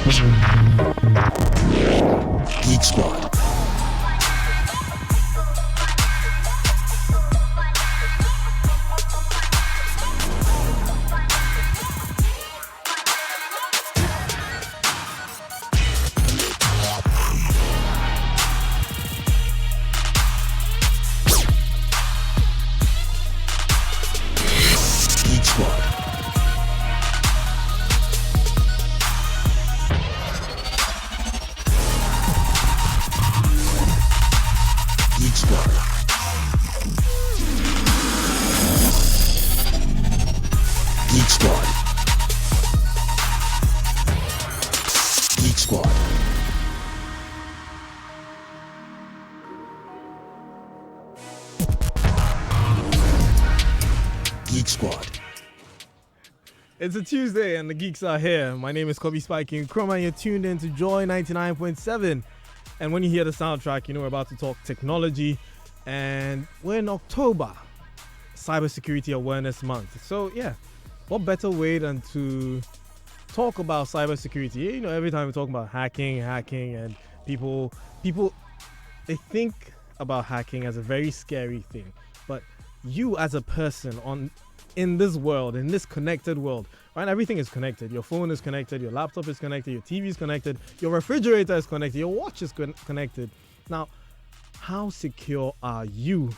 Geek Squad. Geek Squad. Geek Squad. Geek Squad. Geek Squad. Geek Squad. It's a Tuesday and the geeks are here. My name is Kobe Spike Chroma and you're tuned in to Joy 99.7. And when you hear the soundtrack, you know we're about to talk technology. And we're in October, Cybersecurity Awareness Month. So yeah, what better way than to talk about cybersecurity? You know, every time we talk about hacking, and people, they think about hacking as a very scary thing. But you as a person in this world, in this connected world, right? Everything is connected. Your phone is connected, your laptop is connected, your TV is connected, your refrigerator is connected, your watch is connected. Now, how secure are you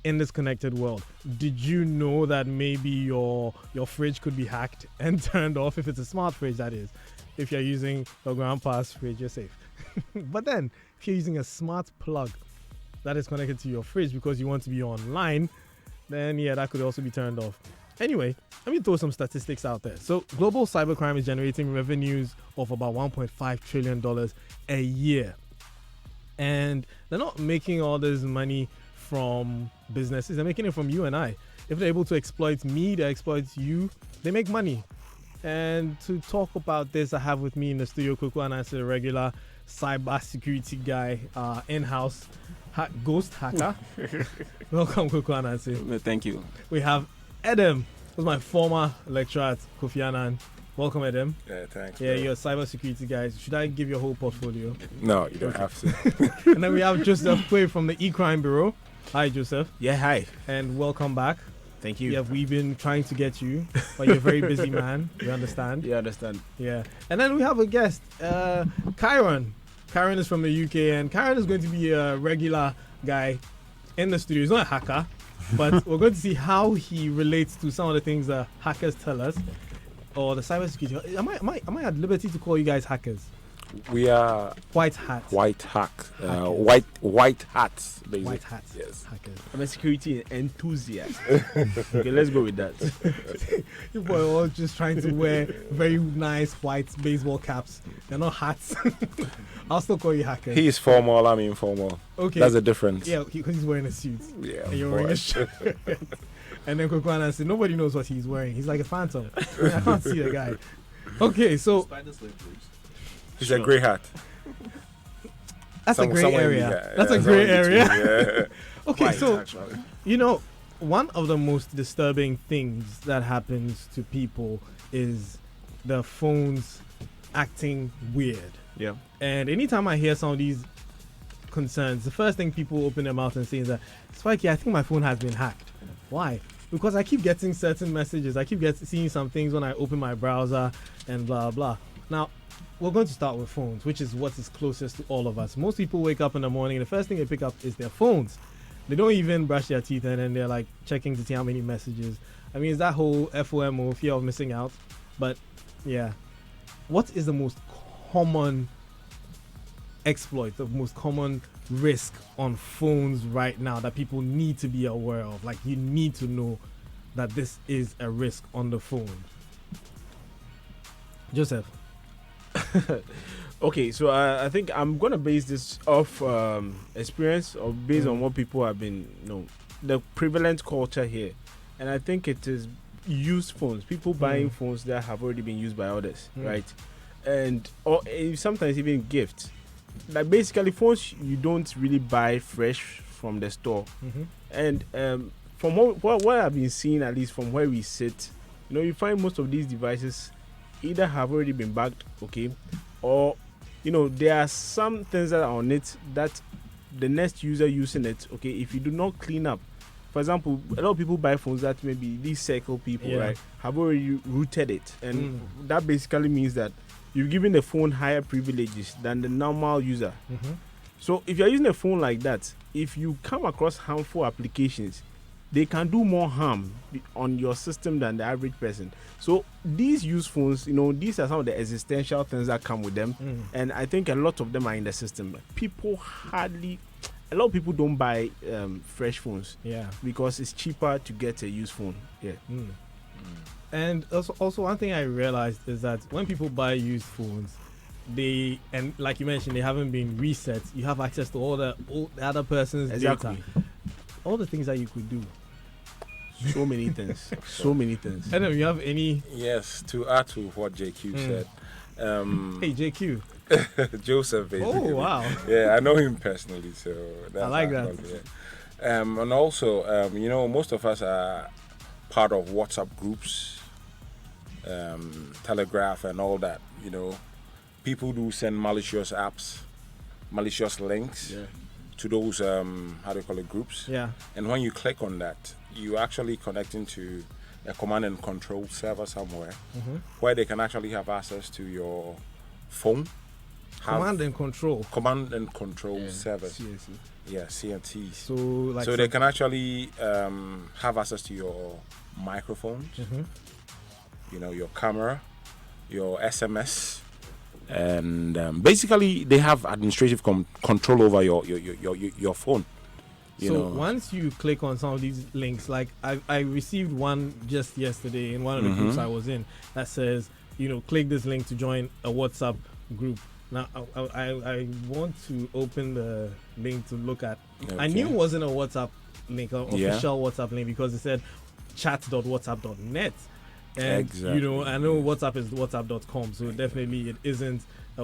in this connected world? Did you know that maybe your fridge could be hacked and turned off? If it's a smart fridge, that is. If you're using your grandpa's fridge, you're safe. But then, if you're using a smart plug that is connected to your fridge because you want to be online, then yeah, that could also be turned off. Anyway, let me throw some statistics out there. So global cybercrime is generating revenues of about $1.5 trillion a year. And they're not making all this money from businesses, they're making it from you and I. If they're able to exploit me, they exploit you, they make money. And to talk about this, I have with me in the studio Kuku Anansi, a regular cybersecurity guy, in-house ghost hacker. Welcome, Kuku Anansi. Thank you. We have Edem, who's my former lecturer at Kofi Annan. Welcome, Edem. Yeah, thanks. Yeah, bro. you're a cybersecurity guy. Should I give your whole portfolio? No, you don't have to. And then we have Joseph Quay from the E-Crime Bureau. Hi, Joseph. Yeah, hi. And welcome back. Thank you. Yeah, we've been trying to get you, but you're a very busy man. We understand. You understand? Yeah. And then we have a guest, Kyron. Kyron is from the UK, and Kyron is going to be a regular guy in the studio. He's not a hacker, but we're going to see how he relates to some of the things that hackers tell us, or the cybersecurity. Am I at liberty to call you guys hackers? We are White hat. white hack. Hackers. White hats, basically. White hat. Yes. Hackers. I'm a security enthusiast. Okay, let's go with that. People are all just trying to wear very nice white baseball caps. They're not hats. I'll still call you hackers. He is formal, I'm informal. Okay. That's the difference. Yeah, because he's wearing a suit. Yeah. And you're wearing a shirt. And then Kokwana said, nobody knows what he's wearing. He's like a phantom. I can't see the guy. Okay, so He's a grey hat. that's a gray Somewhere in area. the- That's a yeah, gray somewhere in area. between, Okay, White, so actually. you know, one of the most disturbing things that happens to people is the phones acting weird. Yeah. And anytime I hear some of these concerns, the first thing people open their mouth and say is that, Spikey, I think my phone has been hacked. Why? Because I keep getting certain messages. I keep seeing some things when I open my browser and blah, blah. Now, we're going to start with phones, which is what is closest to all of us. Most people wake up in the morning, the first thing they pick up is their phones. They don't even brush their teeth, and then they're like checking to see how many messages. I mean, it's that whole FOMO, fear of missing out. But yeah, what is the most common exploit, the most common risk on phones right now that people need to be aware of? Like, you need to know that this is a risk on the phone. Joseph. Okay, so I think I'm gonna base this off experience or based on what people have been, the prevalent culture here, and I think it is used phones. People buying phones that have already been used by others, right? And or sometimes even gifts. Like basically, phones you don't really buy fresh from the store, and from what I've been seeing, at least from where we sit, you find most of these devices either have already been bagged, okay, or there are some things that are on it that the next user using it, okay, if you do not clean up, for example, a lot of people buy phones that maybe these circle people, right, have already rooted it, and that basically means that you're giving the phone higher privileges than the normal user. So if you're using a phone like that, if you come across harmful applications, they can do more harm on your system than the average person. So these used phones, these are some of the existential things that come with them, and I think a lot of them are in the system. A lot of people don't buy fresh phones, because it's cheaper to get a used phone. And also one thing I realized is that when people buy used phones, and like you mentioned, they haven't been reset. You have access to all the other person's data, all the things that you could do. So many things. So many things. I don't know, you have any? Yes, to add to what JQ said. Hey, JQ. Joseph, basically. Oh, wow. Yeah, I know him personally, so that's I like that. And also, most of us are part of WhatsApp groups, Telegraph, and all that. People do send malicious apps, malicious links to those groups. Yeah. And when you click on that, you actually connecting to a command and control server somewhere, where they can actually have access to your phone. Command and control servers. CNC. Yeah, CNTs. So they can actually have access to your microphones, your camera, your SMS, and basically they have administrative control over your phone. Once you click on some of these links, like I received one just yesterday in one of the groups I was in that says, click this link to join a WhatsApp group. Now I want to open the link to look at. Okay. I knew it wasn't a WhatsApp link, an official WhatsApp link, because it said chat.whatsapp.net. And exactly. I know WhatsApp is whatsapp.com, so definitely it isn't a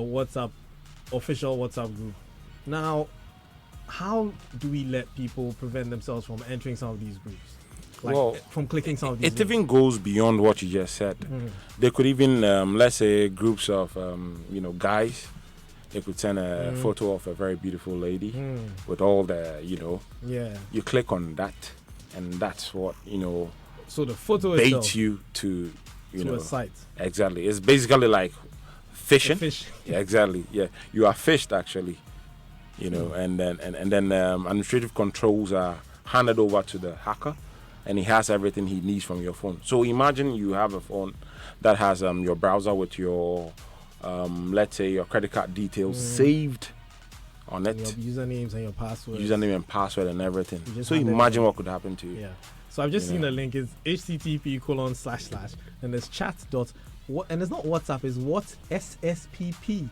official WhatsApp group. Now, how do we let people prevent themselves from entering some of these groups? From clicking some of these links? Even goes beyond what you just said. They could even, let's say, groups of, guys. They could send a photo of a very beautiful lady with all the, You click on that, and that's what, So the photo baits you to, a site. Exactly. It's basically like fishing. Yeah, exactly. Yeah, you are fished actually. And then administrative controls are handed over to the hacker, and he has everything he needs from your phone. So imagine you have a phone that has your browser with your let's say your credit card details saved on it, and your usernames and your passwords, and everything. So imagine what could happen to you. Yeah. So I've just seen the link. It's http:// and there's and it's not WhatsApp, it's what SSPP.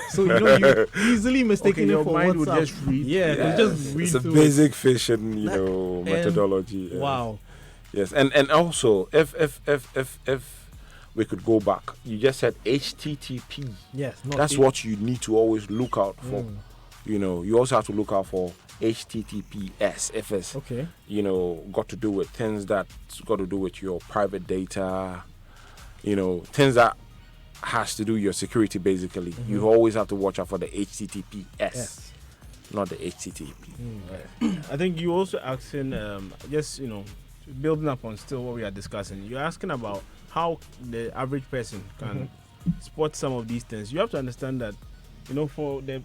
So you're easily mistaken it for mind WhatsApp. Would just read. It just read. It's a through basic phishing, methodology. Wow. Yes, and also if we could go back, you just said HTTP. Yes, that's what you need to always look out for. You also have to look out for HTTPS if it's got to do with things that's got to do with your private data. Things that has to do with your security, basically. You always have to watch out for the HTTPS, not the HTTP. I think you also asking, building up on still what we are discussing, you're asking about how the average person can spot some of these things. You have to understand that, for the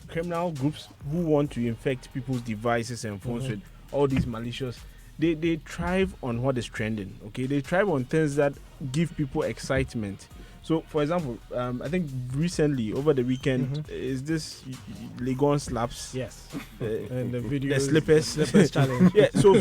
criminal groups who want to infect people's devices and phones with all these malicious, they thrive on what is trending. Okay, they thrive on things that give people excitement. So, for example, I think recently over the weekend is this Legon slaps. Yes, and the video, the slippers challenge. Yeah, so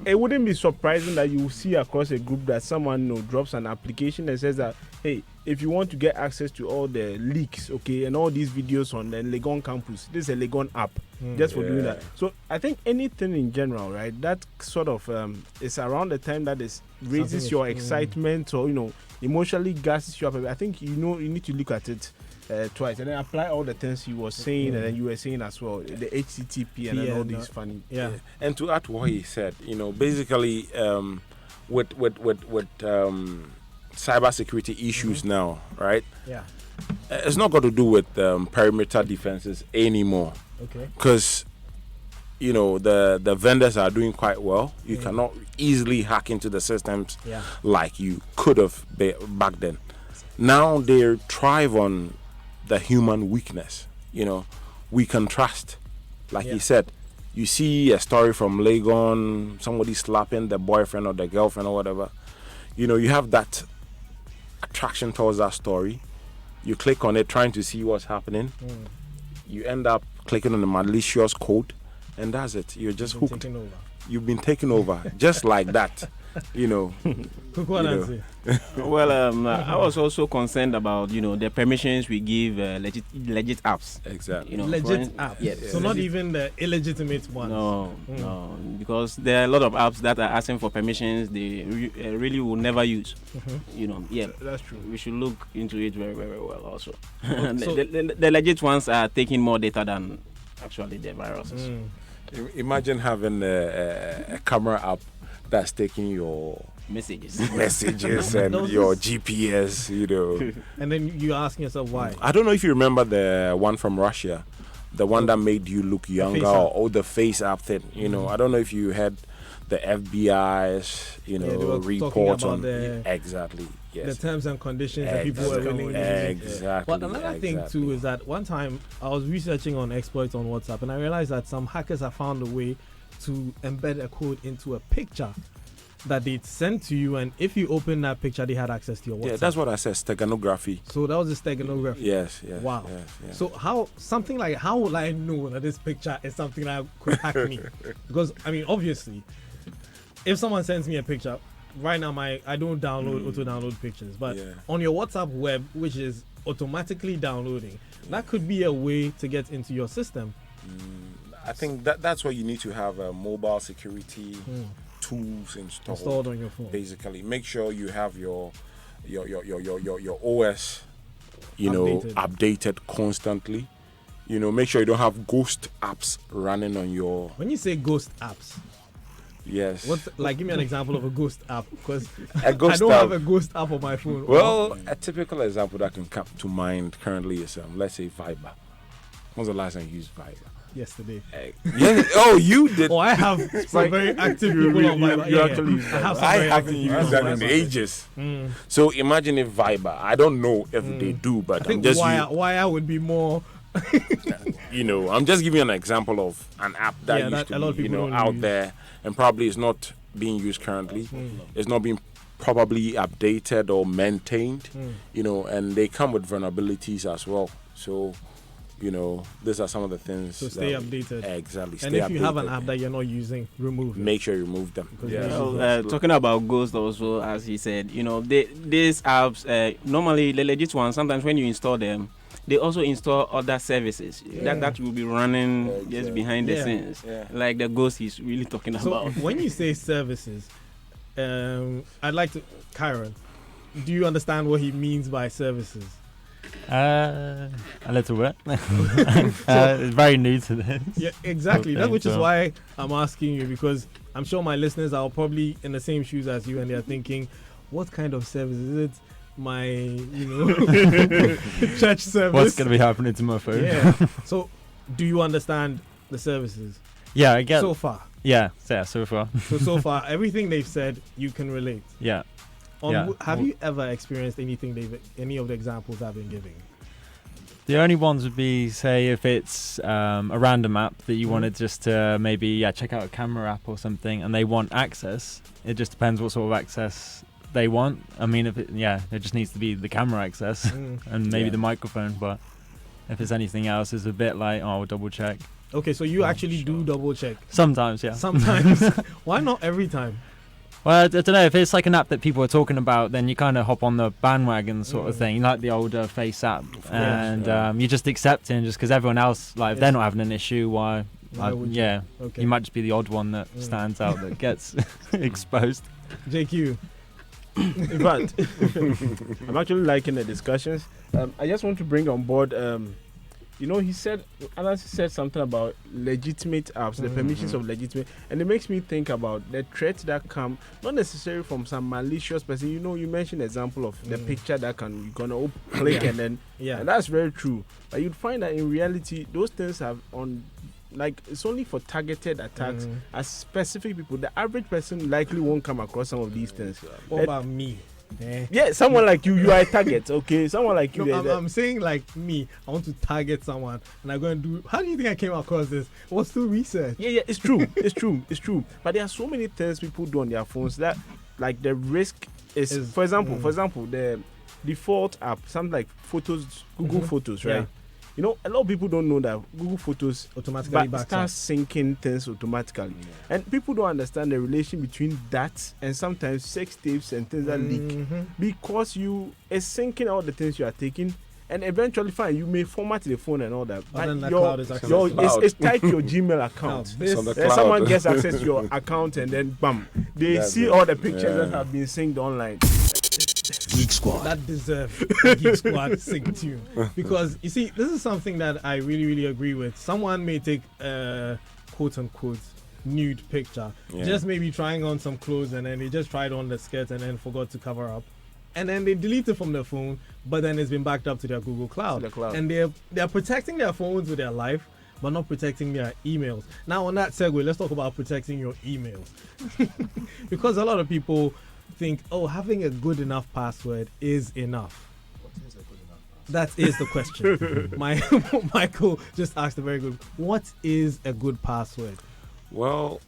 it wouldn't be surprising that you see across a group that someone drops an application that says that, hey, if you want to get access to all the leaks, okay, and all these videos on the Legon campus, this is a Legon app just for doing that. So I think anything in general, right, that sort of is around the time that is raises your excitement or emotionally gasses you up. I think you need to look at it twice and then apply all the things you were saying and then you were saying as well, the HTTP and then all these funny. Yeah. And to add to what he said, basically with cybersecurity issues now, right? Yeah. It's not got to do with perimeter defenses anymore, Okay. because the vendors are doing quite well. You cannot easily hack into the systems Yeah. like you could have back then. Now they thrive on the human weakness. We can trust. Like Yeah. he said, you see a story from Legon, somebody slapping the boyfriend or the girlfriend or whatever. You have that attraction towards that story. You click on it trying to see what's happening. You end up clicking on the malicious code, and that's it. You're just hooked. Taking over. You've been taken over just like that. Kuku Anansi. Well, I was also concerned about the permissions we give legit apps. Exactly. For Legit instance- app. Yes. So not even the illegitimate ones. No, because there are a lot of apps that are asking for permissions they really will never use. That's true. We should look into it very, very well also. So- the legit ones are taking more data than actually the viruses. Imagine having a camera app that's taking your Messages. messages and Those your is- GPS. And then you're asking yourself why. I don't know if you remember the one from Russia, the one that made you look younger, face app. or the face app thing. I don't know if you had the FBI's, they were talking reports about on the- exactly. The Yes. terms and conditions that people were willing to use. Exactly. But another thing too is that one time I was researching on exploits on WhatsApp, and I realized that some hackers have found a way to embed a code into a picture that they'd send to you, and if you open that picture, they had access to your WhatsApp. Yeah, that's what I said. Steganography. So that was a steganography. Yes. Wow. Yes. So how will I know that this picture is something that could hack me? Because obviously, if someone sends me a picture right now, I don't download auto download pictures, but Yeah. on your WhatsApp web, which is automatically downloading, that could be a way to get into your system. I think that's where you need to have mobile security tools Installed on your phone. Basically, make sure you have your OS, updated constantly. Make sure you don't have ghost apps running on your. When you say ghost apps, Yes. give me an example of a ghost app, because A ghost I don't app. have a ghost app on my phone. Well, a typical example that can come to mind currently is let's say Viber. When's the last time you used Viber? Yesterday. Yeah. Oh, you did. Oh, I have some very active people on my. you actually use I have some I very haven't active used people that on in my ages. Mm. So imagine if Viber. I don't know if they do, but I think I'm just Wire would be more. I'm just giving you an example of an app that Yeah, used that to a lot of be, people don't out use. there, and probably is not being used currently. It's not being probably updated or maintained. And they come with vulnerabilities as well. So, these are some of the things. So stay that- Updated. Exactly. And stay if you have an updated. app that you're not using, remove it. make sure you remove them. Because Yeah. they- Talking about Ghost also, as he said, these apps, normally the legit ones, sometimes when you install them, they also install other services that will be running just behind the Yeah. scenes, Yeah. like the Ghost he's really talking So about. when you say services, I'd like to, Kyron, do you understand what he means by services? A little bit. It's very new to this. Yeah, exactly. That Okay, which is so- why I'm asking you, because I'm sure my listeners are probably in the same shoes as you, and they're thinking, what kind of service is it? My, church service. What's going to be happening to my phone? Yeah. So, do you understand the services Yeah, I get. so far? Yeah, so far. So far, everything they've said, you can relate. Yeah. On Yeah. have you ever experienced any of the examples I've been giving? The only ones would be, say, if it's a random app that you Mhm. wanted just to maybe check out a camera app or something, and they want access. It just depends what sort of access they want. I mean, if it just needs to be the camera access and maybe Yeah. the microphone. But if it's anything else, it's a bit like, we'll double check. Okay, so you actually do double check Sometimes, yeah. sometimes. Why not every time? Well, I don't know. If it's like an app that people are talking about, then you kind of hop on the bandwagon sort of thing, like the older Face app, and you just accept it, just because everyone else, like, if they're not having an issue, why? Would you? Yeah, Okay. you might just be the odd one that stands out that gets exposed. JQ. In fact, I'm actually liking the discussions. I just want to bring on board, You know, he said something about legitimate apps, the permissions of legitimate, and it makes me think about the threats that come not necessarily from some malicious person. You know, you mentioned the example of the picture that you're gonna click and then and that's very true. But you'd find that in reality, those things have it's only for targeted attacks as specific people. The average person likely won't come across some of these things. What about me? Yeah, someone like you are a target, okay? Someone like you. No, I'm saying like me. I want to target someone, and I'm going to do. How do you think I came across this? What's the research? Yeah, it's true. It's true. But there are so many things people do on their phones that, like, the risk is for example, the default app, something like Photos, Google Photos, right? Yeah. You know, a lot of people don't know that Google Photos Automatically starts syncing things automatically. And people don't understand the relation between that and sometimes sex tapes and things that leak. Because it's syncing all the things you are taking, and eventually, fine, you may format the phone and all that. But then the your- cloud is accessible. it's tied to your Gmail account. Now, this- on the Then cloud. someone gets access to your account and then bam, they That's see it. all the pictures Yeah. that have been synced online. Geek Squad. That deserves a Geek Squad sync tune. Because you see, this is something that I really, really agree with. Someone may take a quote unquote nude picture, just maybe trying on some clothes, and then they just tried on the skirt and then forgot to cover up. And then they delete it from their phone, but then it's been backed up to their Google Cloud. To the cloud. And they're protecting their phones with their life, but not protecting their emails. Now, on that segue, let's talk about protecting your emails. Because a lot of people think, oh, having a good enough password is enough. That is the question. Michael just asked a very good. What is a good password? Well,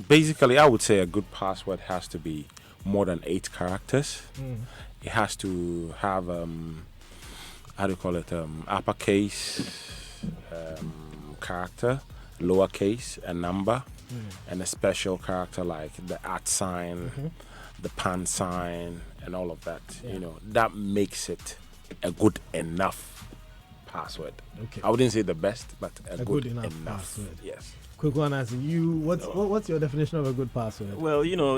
basically, I would say a good password has to be more than 8 characters. It has to have how do you call it? Uppercase character, lowercase, a number, and a special character like the @ sign, the pound sign, and all of that. Yeah. You know, that makes it a good enough password. Okay. I wouldn't say the best, but a good good enough enough. password. Yes. Quick one, as you, what's your definition of a good password? Well, you know,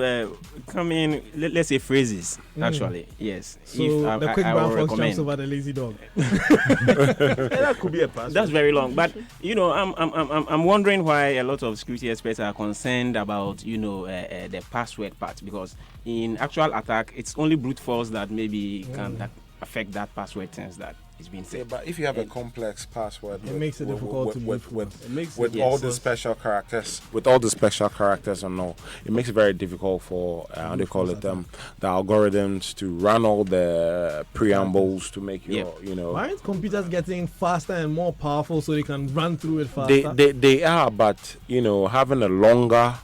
let's say phrases. Actually, yes. So the quick I brown will fox recommend. jumps over the lazy dog. That could be a password. That's very long, but you know, I'm wondering why a lot of security experts are concerned about the password part, because in actual attack, it's only brute force that maybe can affect that password things that is being Yeah, said. but if you have a complex password, It makes it difficult to with It makes with it all yes. the special characters, and all, it makes it very difficult for how do you call it the algorithms to run all the preambles to make your Why aren't computers getting faster and more powerful so they can run through it faster? They are, but having a longer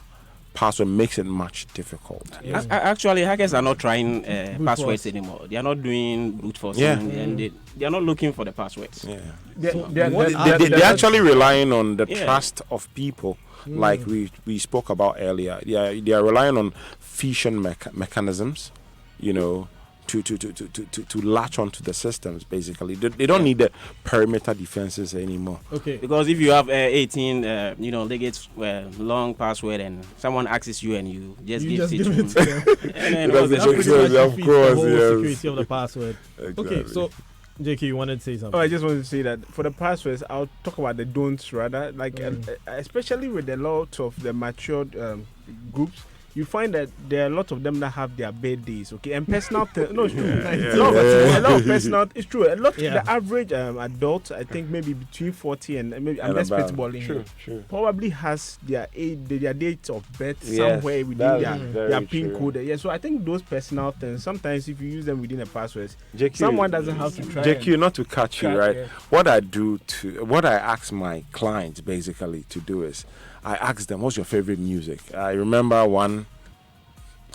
password makes it much difficult. Actually, hackers are not trying passwords force. anymore. They are not doing brute force, Yeah. and they are not looking for the passwords. Yeah. They're Actually relying on the Yeah. trust of people, like we spoke about earlier. They are relying on phishing mechanisms, to latch onto the systems. Basically, they don't need the perimeter defenses anymore. Okay. Because if you have 18, legates long password, and someone asks you and you just You give just it give to it to them. and then It doesn't That make pretty sense, much of defeats course, the whole yes. security of the password. Okay, so JK, you wanted to say something? Oh, I just wanted to say that for the passwords, I'll talk about the don'ts rather. Especially with a lot of the matured groups, you find that there are a lot of them that have their birthdays, okay, and personal. No, it's true. A lot of personal. It's true. A lot. Yeah. The average adult, I think, maybe between 40 and maybe I'm just spitballing here, True. probably has their age, their date of birth Yes, somewhere within that is their very pin true. code. Yeah, so I think those personal things, sometimes if you use them within a password, JQ, someone doesn't have to try. JQ, not to catch you, right? Yeah. What I ask my clients basically to do is, I ask them, "What's your favorite music?" I remember one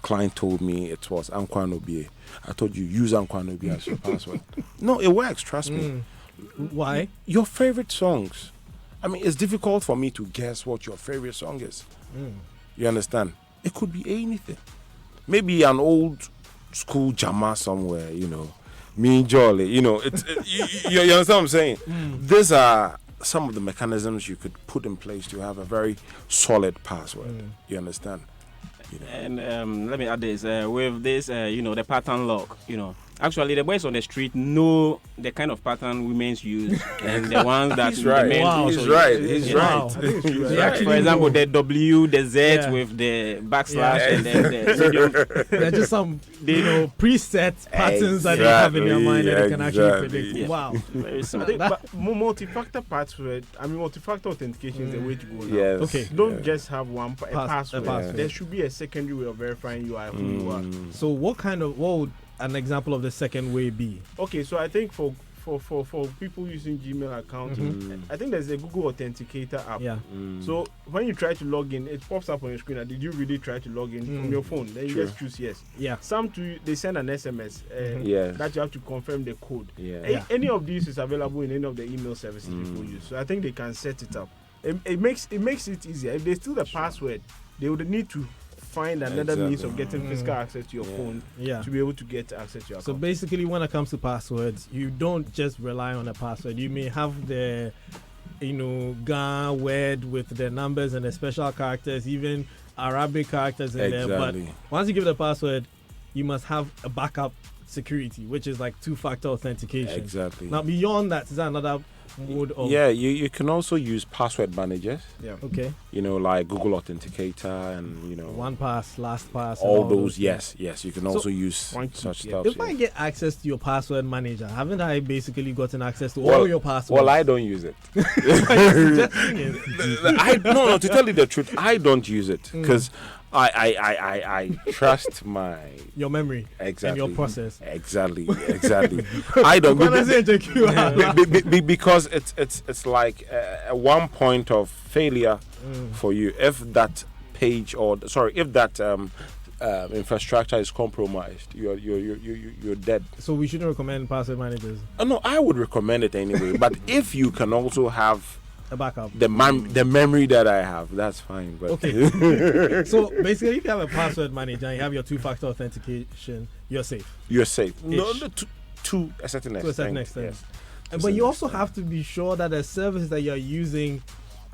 client told me it was Antoine Obie. I told you, use Antoine Obie as your password. No, it works. Trust me. Why? Your favorite songs. I mean, it's difficult for me to guess what your favorite song is. You understand? It could be anything. Maybe an old school jama somewhere, me jolly, you understand what I'm saying? These are some of the mechanisms you could put in place to have a very solid password. You understand? And let me add this with this, the pattern lock. Actually, the boys on the street know the kind of pattern women's use and the ones that He's the right. men Wow. also He's right. use. He's You know? Wow. right. I think it's true. They Yeah. actually For example, know. the W, the Z Yeah. with the backslash Yeah. and then the medium. They're just some, preset patterns that they have in their mind that they can actually Exactly. predict. Yeah. Wow. Very I simple. think multi-factor password. I mean, multi-factor authentication is the way to go now. Yes. Okay. Don't Yeah. just have one password. password. There should be a secondary way of verifying you are who you are. So what would an example of the second way be? Okay, so I think for people using Gmail accounts, I think there's a Google Authenticator app. Yeah. So when you try to log in, it pops up on your screen. Did you really try to log in from your phone? Then you True. just choose yes. Yeah. Some they send an SMS Yes. that you have to confirm the code. Yeah. Any of these is available in any of the email services people use. So I think they can set it up. It makes it easier. If they steal the password, they would need to find another means of getting physical access to your phone Yeah. to be able to get access to your So account. basically, when it comes to passwords, you don't just rely on a password. You may have the, Ga word with the numbers and the special characters, even Arabic characters in there. But Exactly. once you give the password, you must have a backup security, which is like two-factor authentication. Exactly. Now, beyond that, is there another mode of? Yeah, you can also use password managers, Yeah. Okay. like Google Authenticator and, One pass, last pass. and all those. things. Yes. You can also use One such key, stuff. If yeah. I get access to your password manager, haven't I basically gotten access to Well- all your passwords? Well, I don't use it. Suggesting it. No, to tell you the truth, I don't use it because I trust my Your memory exactly and your process. Exactly. I don't When I say check you out, because it's like a one point of failure for you if that page if that infrastructure is compromised. You're dead. so we shouldn't recommend password managers. No, I would recommend it anyway. But if you can also have A backup. the memory that I have, that's fine. But Okay. So basically, if you have a password manager and you have your two-factor authentication, you're safe you're safe. No, Ish. to a certain extent. to a certain extent. Yes. But you also have to be sure that the service that you're using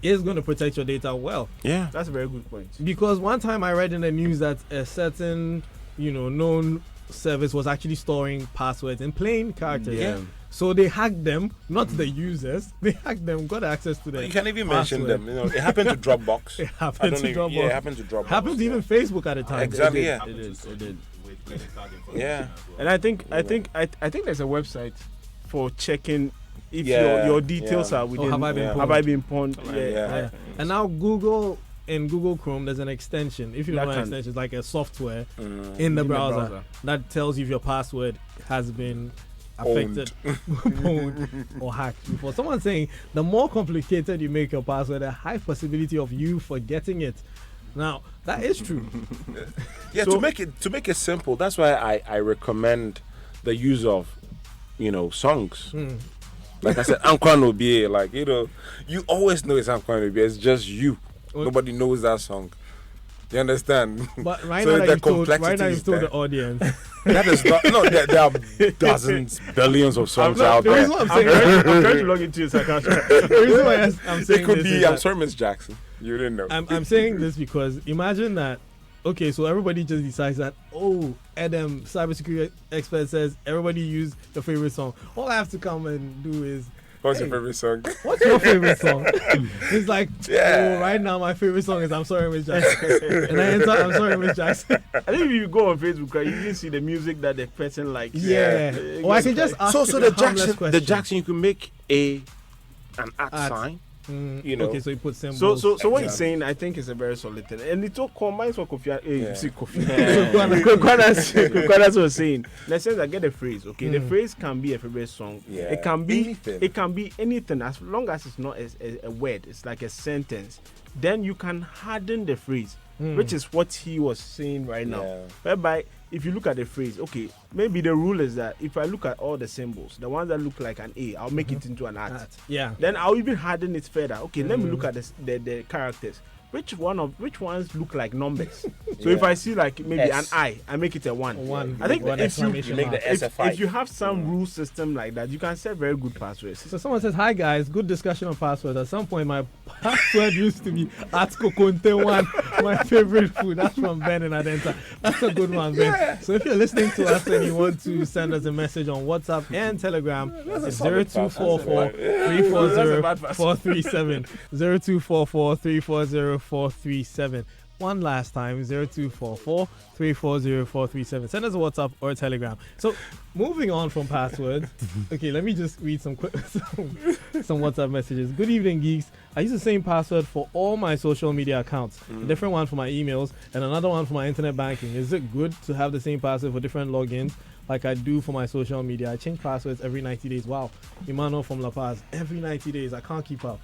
is going to protect your data well. Yeah. That's a very good point. Because one time I read in the news that a certain, known service was actually storing passwords in plain characters. Yeah. So they hacked them, not the users. They hacked them, got access to them. You can even mention password. them. It happened to Dropbox. It I happened don't to know. Dropbox. Yeah, it happened to Dropbox. Happened to even Facebook at the time. Exactly. It Yeah. did. Yeah. And I think there's a website for checking if Yeah, your details yeah. are within. have I been Yeah. pawned? Have I been pawned? Yeah. Yeah. And now in Google Chrome, there's an extension. If you don't That know an can- extension, it's like a software Mm. in the In the browser browser. that tells you if your password has been affected, pwned, or hacked before. Someone's saying the more complicated you make your password, the high possibility of you forgetting it. Now, that is true. Yeah. So- to make it simple, that's why I recommend the use of songs. Like I said, Antoine Obie, you always know it's Antoine Obie. It's just you. Well- Nobody knows that song. You understand? But right So now the that you've told complexity is the there. audience, That is not. No, there are dozens, billions of songs out the there. reason why I'm I'm saying trying to log into his account. the reason why I'm saying It could this be. is I'm that sorry, Miss Jackson. You didn't know. I'm saying this because imagine that. Okay, so everybody just decides that. Oh, Adam, cybersecurity expert says everybody use your favorite song. All I have to come and do is, What's hey. your favorite song? what's your favorite song? It's like, Yeah. oh, right now my favorite song is I'm Sorry, Miss Jackson. And I enter I'm Sorry, Miss Jackson. I think if you go on Facebook, right, you can see the music that the person likes. Yeah. Or I can just ask So a the harmless Jackson, question. you can make an at At. sign. Mm, you know. Okay, so you put symbols. So what he's Exactly. saying, I think, is a very solid thing, and it all combines what Kofi. Yeah. See Kofi. Yeah. Kwanas was saying. Let's say I get the phrase. Okay, the phrase can be a favorite song. Yeah. It can be. Anything. It can be anything as long as it's not a word. It's like a sentence. Then you can harden the phrase, which is what he was saying right now. Yeah. Whereby, if you look at the phrase, okay, maybe the rule is that if I look at all the symbols, the ones that look like an A, I'll make it into an at. Yeah. Then I'll even harden it further. Okay, let me look at the characters. which ones look like numbers. So Yeah. if I see like maybe S. an I make it a 1. One. I think one if you exclamation make the mark. S a 5. if you have some rule system like that, you can set very good passwords. So someone says, "Hi guys, good discussion on passwords. At some point, my password used to be @kokonte1, my favorite food." That's from Ben in Adenta. That's a good one, Ben. So if you're listening to us and you want to send us a message on WhatsApp and Telegram, it's 0244 340 437. 0244 340 437. One last time, 0244 340 437. Send us a WhatsApp or a Telegram. So, moving on from passwords, okay, let me just read some WhatsApp messages. Good evening, geeks. I use the same password for all my social media accounts, a different one for my emails, and another one for my internet banking. Is it good to have the same password for different logins like I do for my social media? I change passwords every 90 days. Wow. Emmanuel from La Paz. Every 90 days. I can't keep up.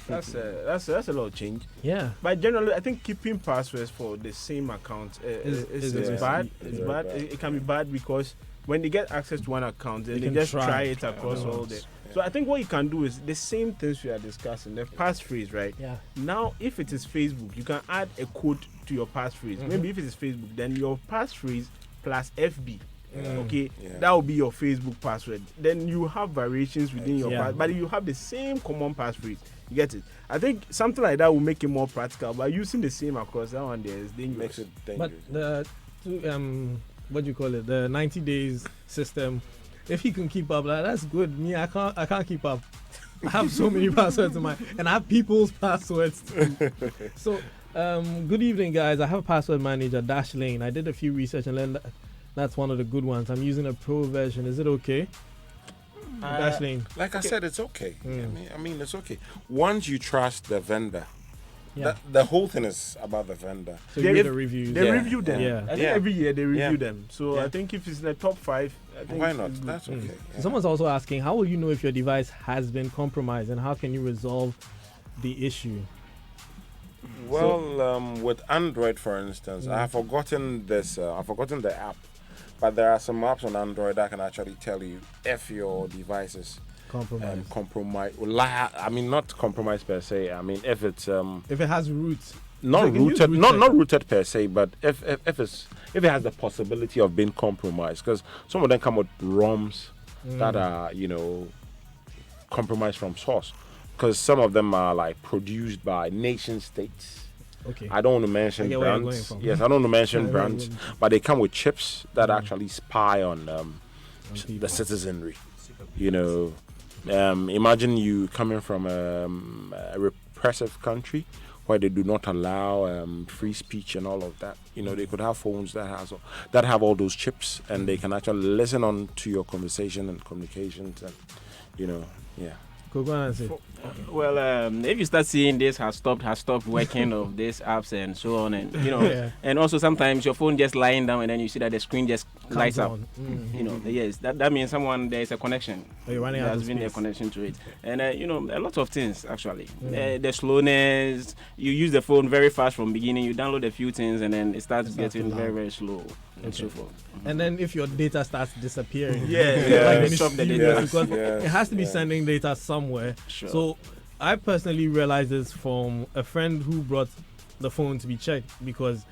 That's a lot of change. Yeah. But generally, I think keeping passwords for the same account is bad. It's very bad. bad. It can be bad because when they get access to one account, then They they can just try. try it across Yeah. all the. So I think what you can do is the same things we are discussing. The passphrase, right? Yeah. Now, if it is Facebook, you can add a code to your passphrase. Maybe if it is Facebook, then your passphrase plus FB. Okay, Yeah. that will be your Facebook password. Then you have variations within your Yeah. but you have the same common passphrase. You get it? I think something like that will make it more practical. But using the same across that one there is dangerous. Makes it But dangerous. what do you call it? The 90 days system. If he can keep up, that's good. Me, I can't keep up. I have so many passwords in my, and I have people's passwords too. So, good evening, guys. I have a password manager, Dashlane. I did a few research and learned that's one of the good ones. I'm using a pro version. Is it okay? Dashlane. Like I said, it's okay. Mm. I mean, it's okay. Once you trust the vendor, Yeah. the whole thing is about the vendor. So They- you read the reviews. They Yeah. review them. Yeah. I think Yeah. every year they review Yeah. them. So Yeah. I think if it's in the top 5, I think Why not? it's good. That's okay. Yeah. Someone's also asking, how will you know if your device has been compromised, and how can you resolve the issue? Well, with Android, for instance, I have forgotten this. I've forgotten the app, but there are some apps on Android that can actually tell you if your device is Compromised. compromised. I mean, not compromised per se. I mean, if it's If it has roots. not So you can use rooted, not rooted. rooted per se, but if it has the possibility of being compromised, because some of them come with ROMs that are compromised from source, because some of them are like produced by nation states. Okay. I don't want to mention I get where you're brands. going from. Yes, I don't want to mention Yeah, brands, yeah. but they come with chips that actually spy on people. the citizenry. Imagine you coming from a repressive country where they do not allow free speech and all of that. They could have phones that have all those chips, and they can actually listen on to your conversation and communications, and yeah. Go on and say. Well, if you start seeing this has stopped working of these apps and so on, and Yeah. and also sometimes your phone just lying down and then you see that the screen just Comes lights up. on. Yes, that means there is a connection. Oh, you're running out There's of been a space. connection to it, and a lot of things actually. The slowness, you use the phone very fast from beginning. You download a few things and then it starts starts to getting lag. very very slow and Okay. so forth. And then if your data starts disappearing, Yeah. like Stop the mysterious, data. because Yes, it has to be yes. sending data somewhere. Sure. So I personally realized this from a friend who brought the phone to be checked, because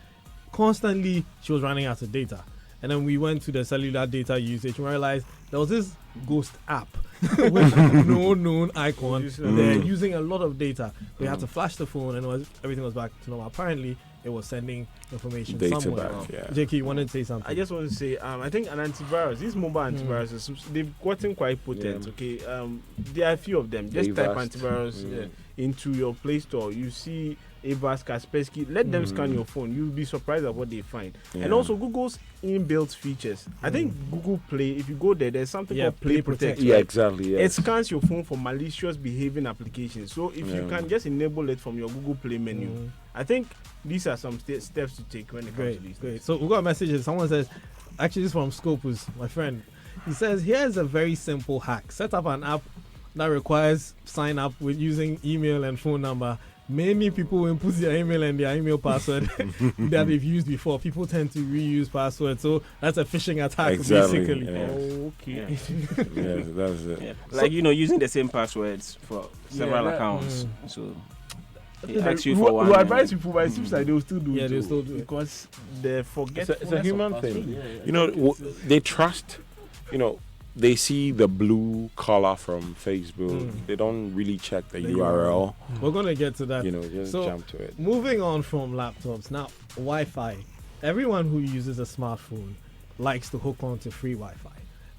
constantly she was running out of data. And then we went to the cellular data usage and realized there was this ghost app with no known icon. They're using a lot of data. We had to flash the phone and everything was back to normal. Apparently, it was sending information Data somewhere. back, yeah. JK, you wanted to say something? I just want to say, I think an antivirus, these mobile antiviruses, they've gotten quite potent. Yeah. Okay, there are a few of them. Just type Avast. antivirus into your Play Store. You see Avast, Kaspersky. Let them scan your phone. You'll be surprised at what they find. Yeah. And also Google's inbuilt features. I think Google Play, if you go there, there's something called Play Protect. Yeah, right? exactly. Yeah. It scans your phone for malicious behaving applications. So if you Yeah. can just enable it from your Google Play menu, I think these are some steps to take when it comes to these Great. things. So we got a message. Someone says, actually, this is from Scopus, my friend. He says, here's a very simple hack. Set up an app that requires sign up with using email and phone number. Many people input their email and their email password that they've used before. People tend to reuse passwords, so that's a phishing attack, Exactly, basically. yeah. Okay. Yeah, that's it. Yeah. Like using the same passwords for several that- accounts. So He asks you for one. We advise people, but it seems like they will still do Yeah, it. they'll too, still do it. because they forget. It's a human thing. You know, they trust. You know, they see the blue color from Facebook. They don't really check the URL. We're gonna get to that. You know, just So, jump to it. Moving on from laptops, now Wi-Fi. Everyone who uses a smartphone likes to hook on to free Wi-Fi,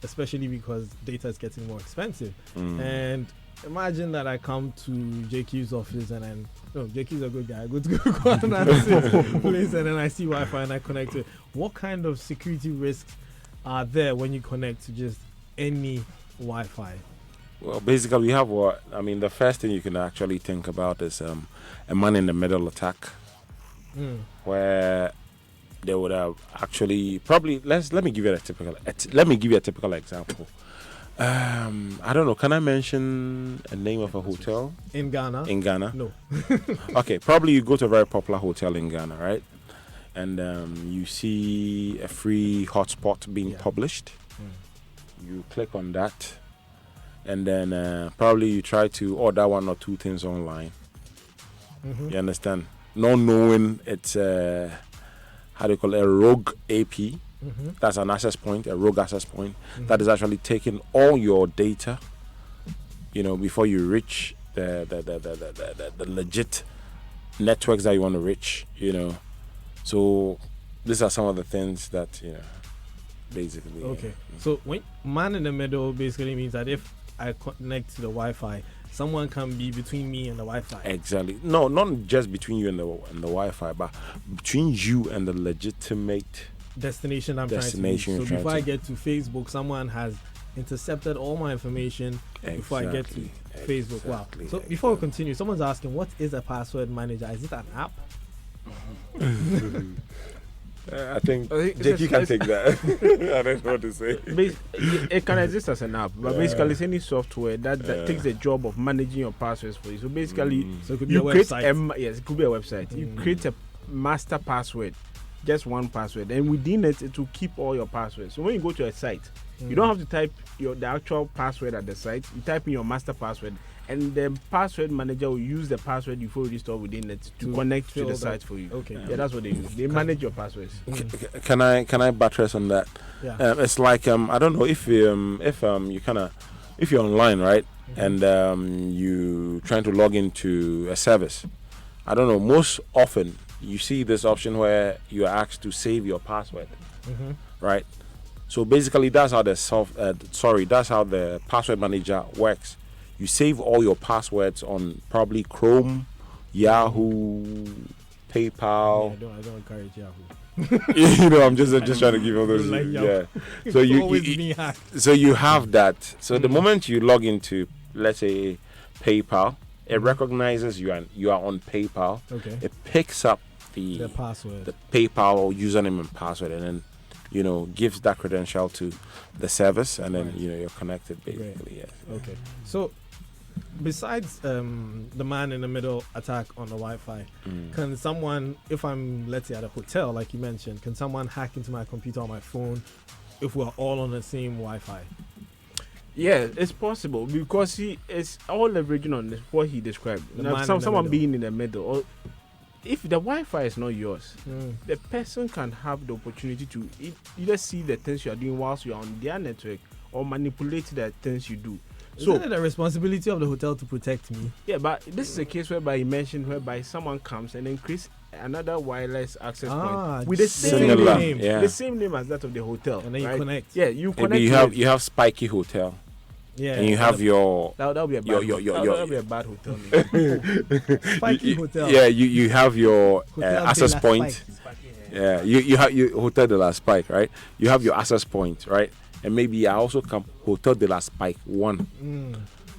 especially because data is getting more expensive. And imagine that I come to JQ's office and then, no, JQ's a good guy. I go to Kwana's place and then I see Wi-Fi and I connect to it. What kind of security risks are there when you connect to just any Wi-Fi? Well, basically, we have what I mean. The first thing you can actually think about is a man-in-the-middle attack, where they would have actually probably. Let me give you a typical example. I don't know. Can I mention a name of a hotel In Ghana? in Ghana? No. Okay, probably you go to a very popular hotel in Ghana, right? And you see a free hotspot being published. You click on that, and then probably you try to order one or two things online. You understand? Not knowing it's how do you call it, a rogue AP. That's an access point, a rogue access point that is actually taking all your data. You know, before you reach the legit networks that you want to reach. You know, so these are some of the things that basically. Okay. So when man in the middle basically means that if I connect to the Wi-Fi, someone can be between me and the Wi-Fi. Exactly. No, not just between you and the Wi-Fi, but between you and the legitimate destination I'm destination. trying to reach. So before I get to Facebook, someone has intercepted all my information before I get to Facebook. Wow. So before we continue, someone's asking, what is a password manager? Is it an app? I think Jakey can take that. I don't know what to say. It can exist as an app, but basically it's any software that takes the job of managing your passwords for you. So basically, So it could be a website. yes, it could be a website. You create a master password, just one password, and within it will keep all your passwords. So when you go to a site, you don't have to type the actual password at the site. You type in your master password, and the password manager will use the password you've already stored within it to connect to the site for you. Okay. Yeah, that's what they use. They manage your passwords. Can I buttress on that? Yeah. It's like I don't know if you if you're online, right, and you trying to log into a service. I don't know. Most often you see this option where you are asked to save your password, right? So basically, that's how that's how the password manager works. You save all your passwords on probably Chrome, Yahoo, PayPal. I don't encourage Yahoo. You know, I'm just trying to give you those. Like Yahoo. Yeah. So you have that. So the moment you log into, let's say, PayPal, it recognizes you are on PayPal. Okay. It picks up The password. the PayPal username and password, and then gives that credential to the service, and then you're connected basically. Yes. Okay. So besides the man in the middle attack on the Wi-Fi, can someone, if I'm let's say at a hotel like you mentioned, can someone hack into my computer or my phone if we're all on the same Wi-Fi? Yeah, it's possible because he is all leveraging on what he described. Someone being in the middle, or if the Wi-Fi is not yours, the person can have the opportunity to either see the things you are doing whilst you are on their network or manipulate the things you do. Isn't it the responsibility of the hotel to protect me? Yeah, but this is a case whereby he mentioned whereby someone comes and then creates another wireless access point with the same name, the same name as that of the hotel, and then you connect. Yeah, you connect. Maybe you have Spiky Hotel. Yeah, and you have your that'll be a bad that'll be a bad hotel name. Spiky Hotel. Yeah, you have your access point. Yeah, you have your Hotel de la Spike, right? You have your access point, right? And maybe I also come Hotel de la Spike 1.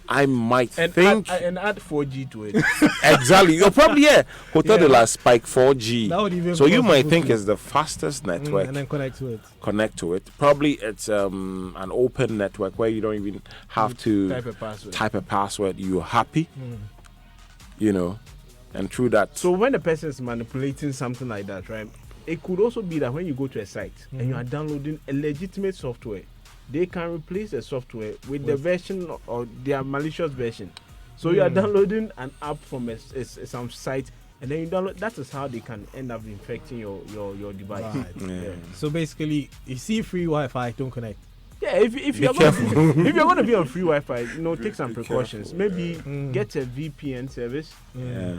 I might think and add 4G to it. Exactly. You're probably Hotel de la Spike 4G. That would even so you might think it's the fastest network. And then connect to it. Probably it's an open network where you don't even have to type a password. You're happy, and through that. So when the person is manipulating something like that, right? It could also be that when you go to a site and you are downloading a legitimate software, they can replace the software with the version or their malicious version. So you are downloading an app from some site, and then you download. That is how they can end up infecting your device. Right. Yeah. So basically, you see free Wi-Fi, don't connect. Yeah, if you're going to be on free Wi-Fi, take some precautions. Maybe get a VPN service. Yeah.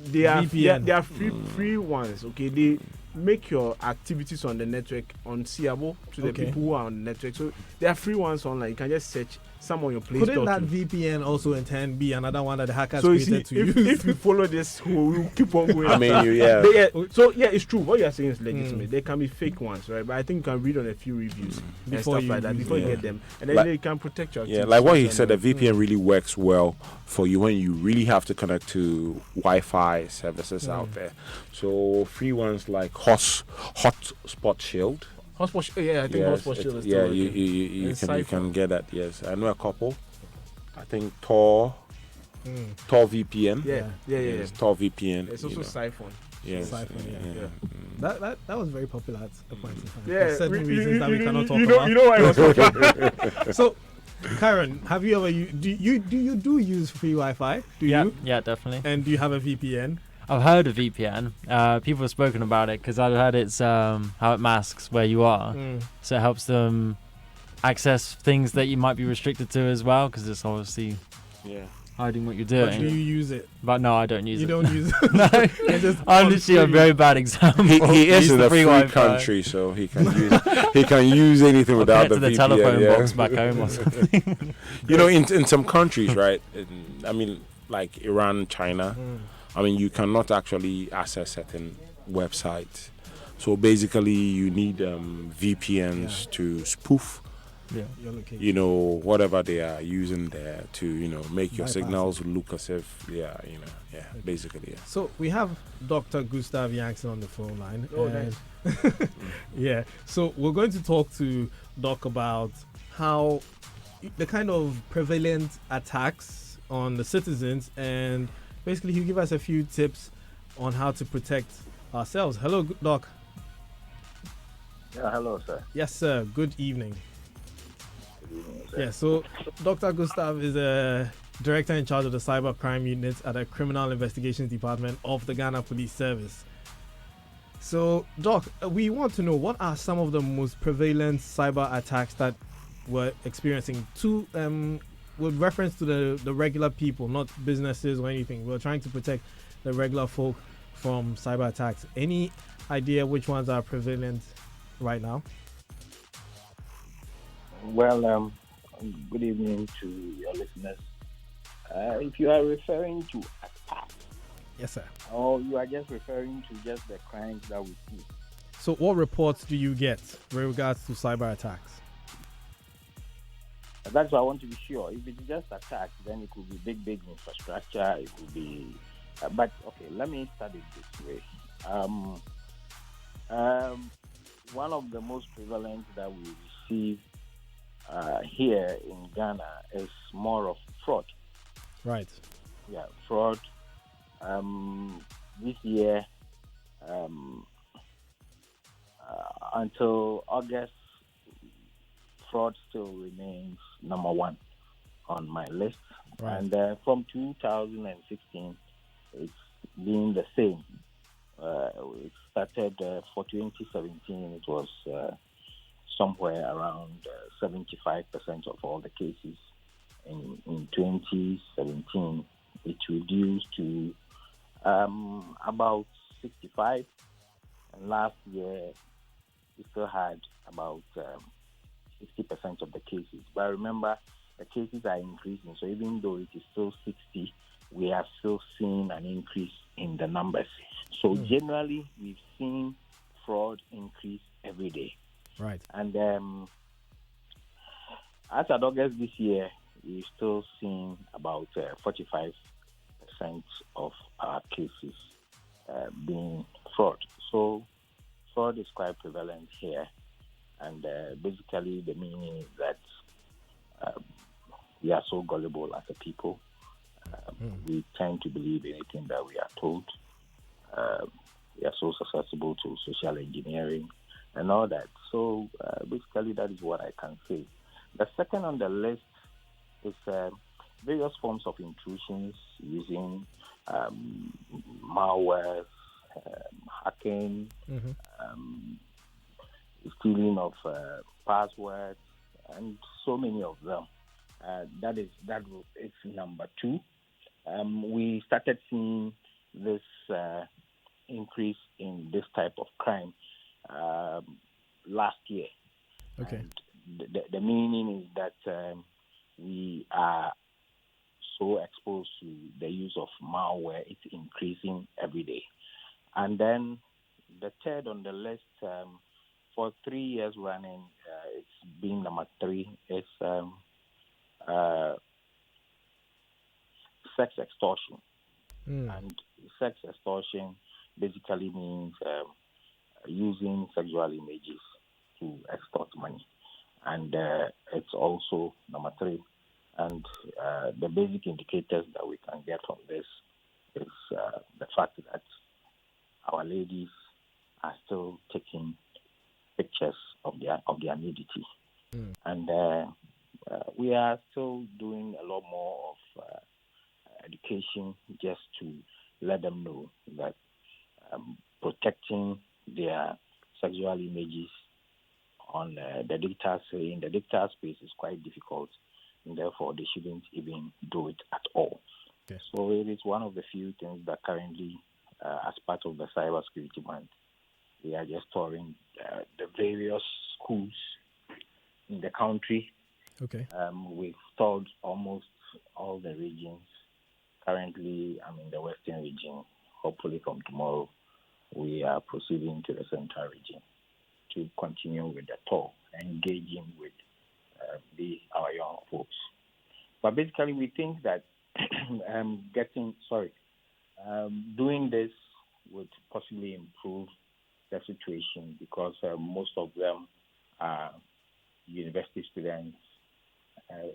They are VPN. they are free ones. Okay, they make your activities on the network unseeable to the people who are on the network. So there are free ones online. You can just search some on your Play Store. Couldn't that too. VPN also in turn be another one that the hackers So you created see, to if, use? if you follow this, we'll keep on going. I mean, So yeah, it's true. What you are saying is legitimate. There can be fake ones, right? But I think you can read on a few reviews and Before stuff you like that use before you it. get them, and then Like- they can protect your. Yeah, activities like what he and said, the then- VPN really works well for you when you really have to connect to Wi-Fi services out there. So free ones like Hotspot Shield. Hotspot. Yeah, I think Yes, Hotspot Shield is yeah, still you, working. you, you, And can Siphon. get that. Yes, I know a couple. I think Tor VPN. Yeah. Yes, Tor VPN. It's you also know. Siphon. Yes, Siphon, yeah. Yeah. That was very popular at a point in time. Yeah, For certain reasons that we cannot talk you know, about. You know why it was So, Karen, have you ever do you use free Wi-Fi? Do you? Yeah, definitely. And do you have a VPN? I've heard of VPN. People have spoken about it because I've heard it's how it masks where you are, so it helps them access things that you might be restricted to as well, because it's obviously Yeah. hiding what you're But do doing. you use it? But no, I don't use You it. don't use it. No, You're just I'm on literally a free. very bad example. He is Use in the a free Wi-Fi. country, so he can use anything I'll without connect the to the VPN. telephone yeah. box back home or something. You know, in some countries, right? I mean, like Iran, China. I mean, you cannot actually access certain websites. So basically, you need VPNs to spoof, Yeah. Your location. you know, whatever they are using there to, make your Bypass signals look as if, basically, yeah. So we have Dr. Gustav Yankson on the phone line. Oh, and- yeah. So we're going to talk to Doc about how the kind of prevalent attacks on the citizens, and basically he'll give us a few tips on how to protect ourselves. Hello, Doc. Yeah, hello, sir. Yes, sir. Good evening. Good evening, sir. Yeah, so Dr. Gustav is a director in charge of the cyber crime unit at the Criminal Investigations Department of the Ghana Police Service. So, Doc, we want to know what are some of the most prevalent cyber attacks that we're experiencing with reference to the regular people, not businesses or anything. We're trying to protect the regular folk from cyber attacks. Any idea which ones are prevalent right now? Well, good evening to your listeners. If you are referring to attack, Yes, sir. or you are just referring to just the crimes that we see, So what reports do you get with regards to cyber attacks? that's what I want to be sure. If it's just attack, then it could be big infrastructure. It could be, but okay, let me start it this way. One of the most prevalent that we receive here in Ghana is more of fraud. Right. Yeah, fraud. This year, until August, fraud still remains number one on my list. Right. And from 2016, it's been the same. It started for 2017, it was somewhere around 75% of all the cases. In 2017, it reduced to about 65. And last year, we still had about 60% of the cases. But remember, the cases are increasing. So even though it is still 60, we are still seeing an increase in the numbers. So generally, we've seen fraud increase every day. Right. And as at August this year, we're still seeing about 45% of our cases being fraud. So fraud is quite prevalent here. And basically the meaning is that we are so gullible as a people. We tend to believe anything that we are told. We are so susceptible to social engineering and all that. So basically that is what I can say. The second on the list is various forms of intrusions using malware, hacking, stealing of passwords, and so many of them. That is number two. We started seeing this increase in this type of crime last year. Okay. And the meaning is that we are so exposed to the use of malware, it's increasing every day. And then the third on the list, for 3 years running, it's been number three, is sex extortion. And sex extortion basically means using sexual images to extort money. And it's also number three. And the basic indicators that we can get from this is the fact that our ladies are still taking pictures of their nudity. And we are still doing a lot more of education just to let them know that protecting their sexual images on the digital space is quite difficult, and therefore they shouldn't even do it at all. Okay. So it is one of the few things that currently, as part of the cybersecurity month, we are just touring the various schools in the country. Okay. We've toured almost all the regions. Currently, I'm in the Western region. Hopefully from tomorrow, we are proceeding to the Central region to continue with the tour, engaging with our young folks. But basically, we think that doing this would possibly improve the situation because most of them are university students,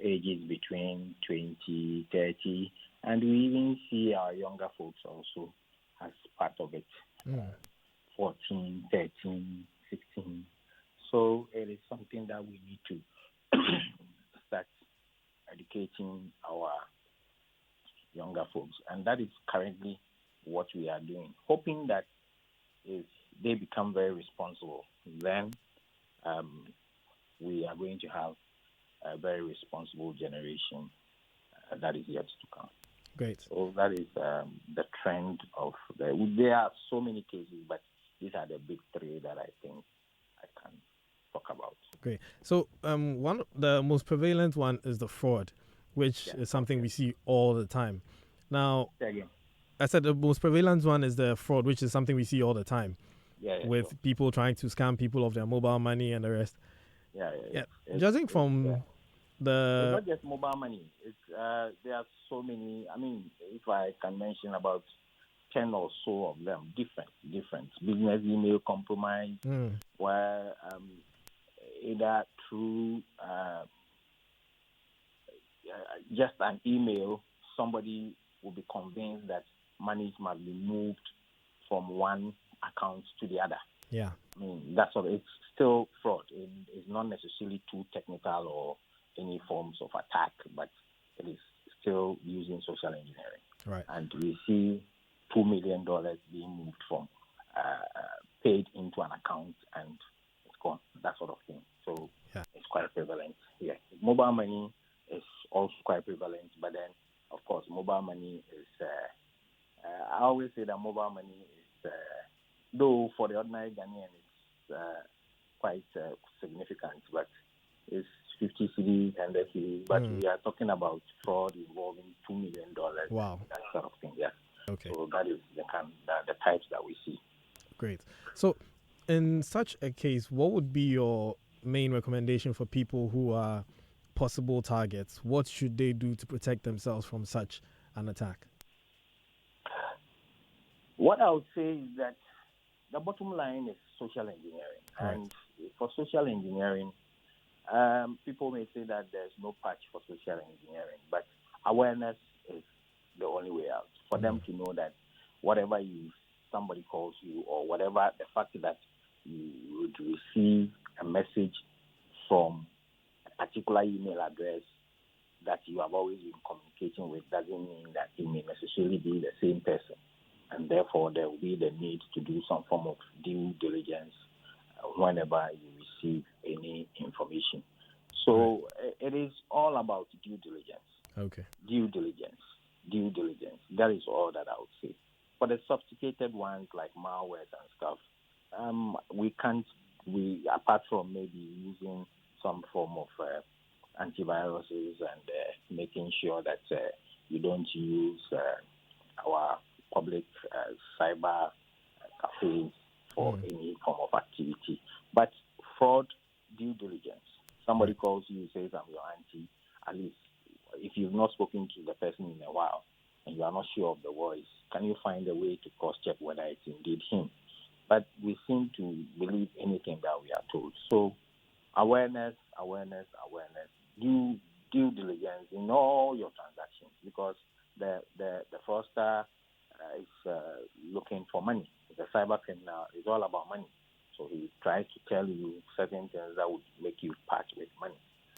ages between 20, 30, and we even see our younger folks also as part of it, 14, 13, 16. So it is something that we need to start educating our younger folks, and that is currently what we are doing, hoping that if they become very responsible, then we are going to have a very responsible generation that is yet to come. Great. So that is the trend of there are so many cases, but these are the big three that I think I can talk about. Great. So one of the most prevalent one is the fraud, which is something we see all the time. Now, Again. I said the most prevalent one is the fraud, which is something we see all the time, with people trying to scam people of their mobile money and the rest. Judging from it's not just mobile money. It's there are so many. I mean, if I can mention about 10 or so of them, different business email compromise, where either through just an email, somebody will be convinced that monies must be moved from one account to the other. Yeah. I mean, that's what it's still fraud. It's not necessarily too technical or any forms of attack, but it is still using social engineering. Right. And we see $2 million being moved from paid into an account and it's gone, that sort of thing. So it's quite prevalent. Yeah. Mobile money is also quite prevalent, but then, of course, mobile money is, I always say that mobile money is, though for the ordinary Ghanaian, it's quite significant, but it's 50 cedis, 100 cedis, but we are talking about fraud involving $2 million. Wow. That sort of thing, yeah. Okay. So that is the types that we see. Great. So in such a case, what would be your main recommendation for people who are possible targets? What should they do to protect themselves from such an attack? What I would say is that the bottom line is social engineering. Right. And for social engineering, people may say that there's no patch for social engineering, but awareness is the only way out. For them to know that whatever somebody calls you or whatever, the fact that you would receive a message from a particular email address that you have always been communicating with doesn't mean that it may necessarily be the same person. And therefore, there will be the need to do some form of due diligence whenever you receive any information. So it is all about due diligence. Okay. Due diligence. Due diligence. That is all that I would say. For the sophisticated ones like malwares and stuff, apart from maybe using some form of antiviruses and making sure that you don't use our public cyber cafes for any form of activity. But fraud due diligence. Somebody calls you, says, I'm your auntie. At least if you've not spoken to the person in a while and you are not sure of the voice, can you find a way to cross-check whether it's indeed him? But we seem to believe anything that we are told. So awareness, due diligence in all your transactions, because the fraudster is looking for money. The cyber criminal is all about money. So he tries to tell you certain things that would make you part with money.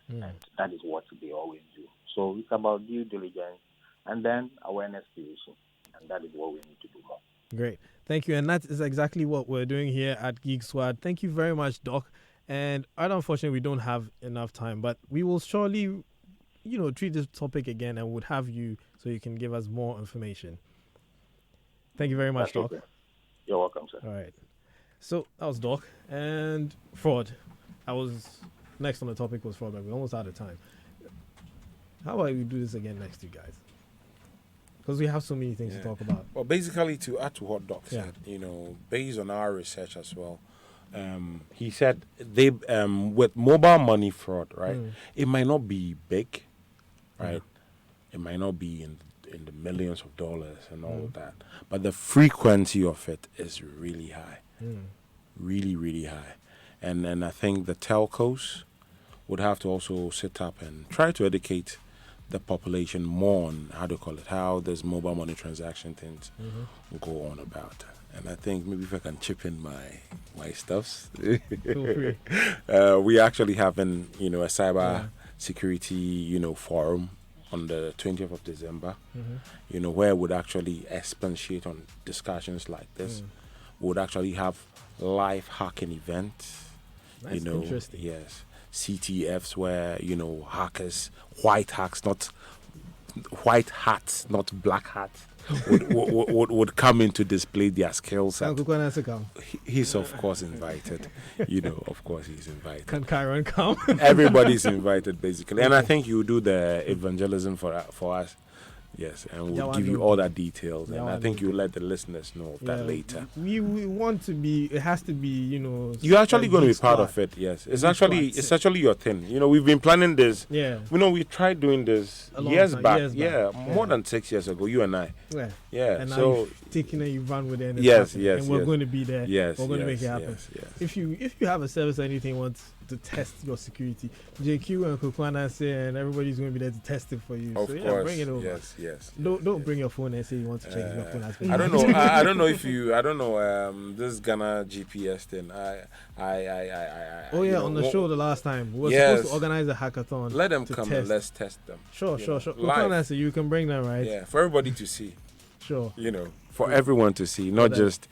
And that is what they always do. So it's about due diligence and then awareness creation. And that is what we need to do more. Great. Thank you. And that is exactly what we're doing here at Geek Squad. Thank you very much, Doc. And unfortunately, we don't have enough time, but we will surely, treat this topic again and would have you so you can give us more information. Thank you very much, Doc. Okay. You're welcome, sir. All right. So that was Doc. And fraud. I was next on the topic was fraud, but we're almost out of time. How about we do this again next week, guys? Because we have so many things to talk about. Well, basically, to add to what Doc said, based on our research as well, he said they with mobile money fraud, right? It might not be big, right? It might not be in the millions of dollars and all of that, but the frequency of it is really high, really, really high. And I think the telcos would have to also sit up and try to educate the population more on how this mobile money transaction things go on about. And I think maybe if I can chip in my stuffs. Feel free. We actually have a cyber security, forum on the 20th of December, where would actually expatiate on discussions like this. We would actually have live hacking events. That's interesting. Yes. CTFs where, hackers, white hats, not black hats, would come in to display their skills. He's of course invited. Of course he's invited. Can Kyron come? Everybody's invited basically. And I think you do the evangelism for us. Yes, and we'll give you all that details, and I think you'll let the listeners know of that later. We want to be. It has to be. You're actually going to be part of it. Yes, it's actually your thing. We've been planning this. Yeah. We tried doing this years back. More than 6 years ago. You and I. Yeah. Yeah. And so now you've taken it, you run with it. And yes. And we're going to be there. Yes. We're going to make it happen. Yes. If you have a service or anything wants to test your security, JQ and Kukwana say, and everybody's going to be there to test it for you. Of course. Bring it over. Yes. Don't bring your phone and say you want to check if your phone has been. I don't know. I don't know if you. I don't know. This Ghana GPS thing. On the show the last time we were supposed to organize a hackathon. Let them come test. and let's test them. Sure. Kukwana say you can bring them, right? Yeah, for everybody to see. Sure. For everyone to see, not just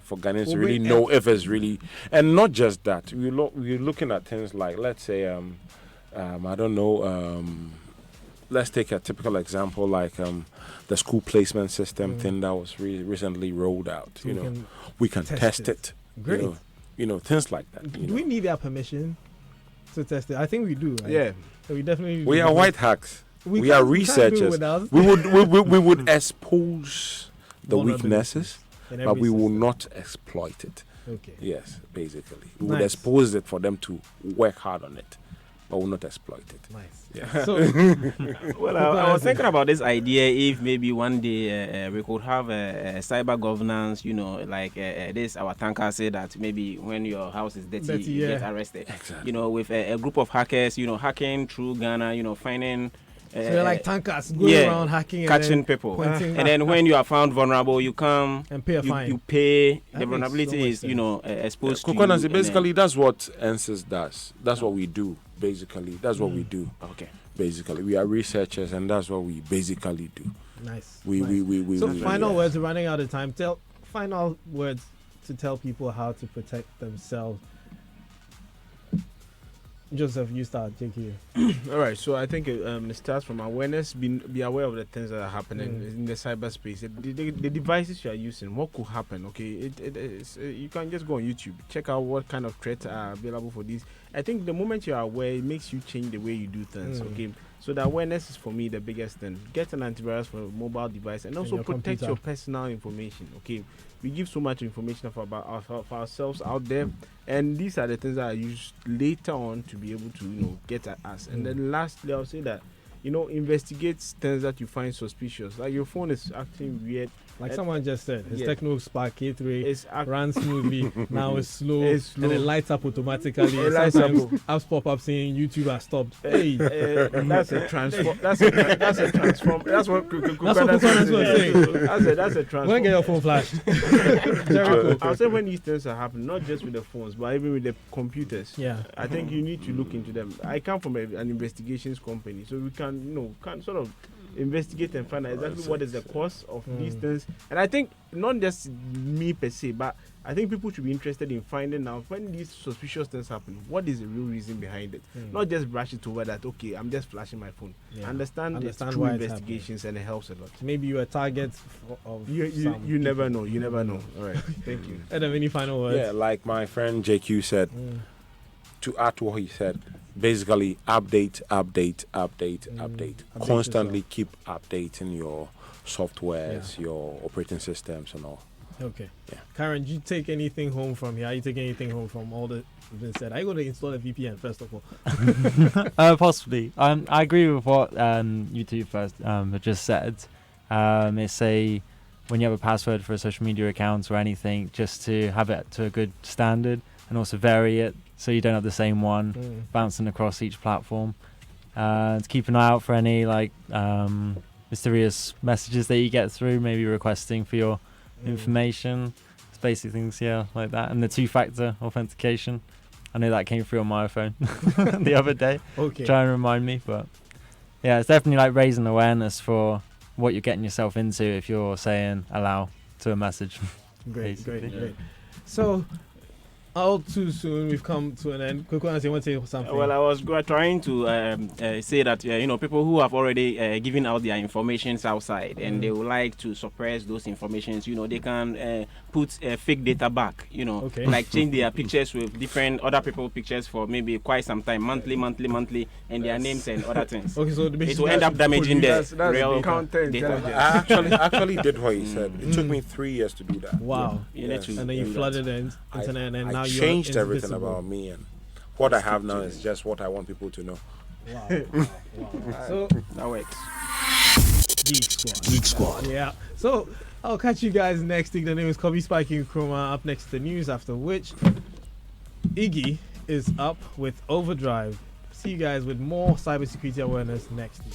for Ghanaians to really know if it's really, and not just that. We're looking at things like, let's say, I don't know. Let's take a typical example like the school placement system thing that was recently rolled out. So we can test it. Great. Things like that. Do we need their permission to test it? I think we do. Right? Yeah. So we definitely. We are white hacks. We are researchers. We would expose the weaknesses, but we will not exploit it. Okay. Yes, basically. We would expose it for them to work hard on it, but will not exploit it. Nice. Yeah. So, I was thinking about this idea if maybe one day we could have a cyber governance, like this, our tanker said that maybe when your house is dirty you get arrested. Exactly. With a group of hackers, hacking through Ghana, finding So they're like tankers going around hacking catching and then people. pointing And then when you are found vulnerable, you come and pay a fine. you pay. That The makes vulnerability so much is, you know, exposed to you. Kokonasi, and basically, that's what NSYS does. That's what we do, basically. That's what we do, then- okay. basically. We are researchers, and that's what we basically do. Nice. We, nice. we, So we final yeah. words, running out of time. Final words to tell people how to protect themselves. Joseph, you start. JQ. All right, so I think it starts from awareness. Be aware of the things that are happening in the cyberspace. The devices you are using, what could happen? Okay, you can just go on YouTube, check out what kind of threats are available for these. I think the moment you are aware, it makes you change the way you do things. Okay, so the awareness is for me the biggest thing. Get an antivirus for a mobile device and also your protect computer. your personal information. Okay, we give so much information of ourselves out there, and these are the things that are used later on to be able to, you know, get at us. And then lastly, I'll say that, you know, investigate things that you find suspicious. Like your phone is acting weird. Like someone just said, his Yeah. Techno Spark K3 It's runs smoothly. Now it's slow, It's slow. and it lights up automatically. It lights up. Sometimes apps pop up saying YouTube has stopped. Hey, That's a transform. That's a transform. That's what Kukwana's was saying. That's a transform. when get your phone flashed. Jericho. I'll say when these things are happening, not just with the phones, but even with the computers. Yeah. I think you need to look into them. I come from an investigations company, so we can, you know, can sort of investigate and find out exactly what is the cause of these things. And I think not just me per se, but I think people should be interested in finding out when these suspicious things happen, what is the real reason behind it. Not just brush it over that, okay, I'm just flashing my phone. Yeah. Understand it's Understand through why it's investigations, and it helps a lot. Maybe you're a target of You never know. You never know. All right. Thank you. Adam, any final words? Yeah, like my friend JQ said, to add to what he said, basically update. Constantly yourself. keep updating your softwares, your operating systems, and all. Okay. Yeah. Karen, did you take anything home from here? Are you taking anything home from all that has been said? Are you going to install a VPN first of all? Possibly. I agree with what YouTube first had just said. It's when you have a password for a social media account or anything, just to have it to a good standard and also vary it so you don't have the same one bouncing across each platform. To keep an eye out for any mysterious messages that you get through, maybe requesting for your information. It's basic things, like that. And the two-factor authentication. I know that came through on my phone the other day. Okay. Trying to remind me, but yeah, it's definitely like raising awareness for what you're getting yourself into if you're saying allow to a message. Great. basically. Great. So, all too soon, we've come to an end. Kukwana's, you want to say something? Well, I was trying to say that people who have already given out their informations outside and they would like to suppress those informations, they can put fake data back, Okay. like change their pictures with different other people's pictures for maybe quite some time, monthly, and their names and other things. Okay, so It will end up damaging the real counter data. intelligence. I actually did what he said. It took me 3 years to do that. Wow. You need to And then you do that. flooded the internet, and now I you're changed everything invisible. about me, and what I have now is just what I want people to know. Wow. So, That works. Geek Squad. Geek Squad. Yeah. So, I'll catch you guys next week. The name is Kobe Spiking Chroma. Up next, the news, after which Iggy is up with Overdrive. See you guys with more cybersecurity awareness next week.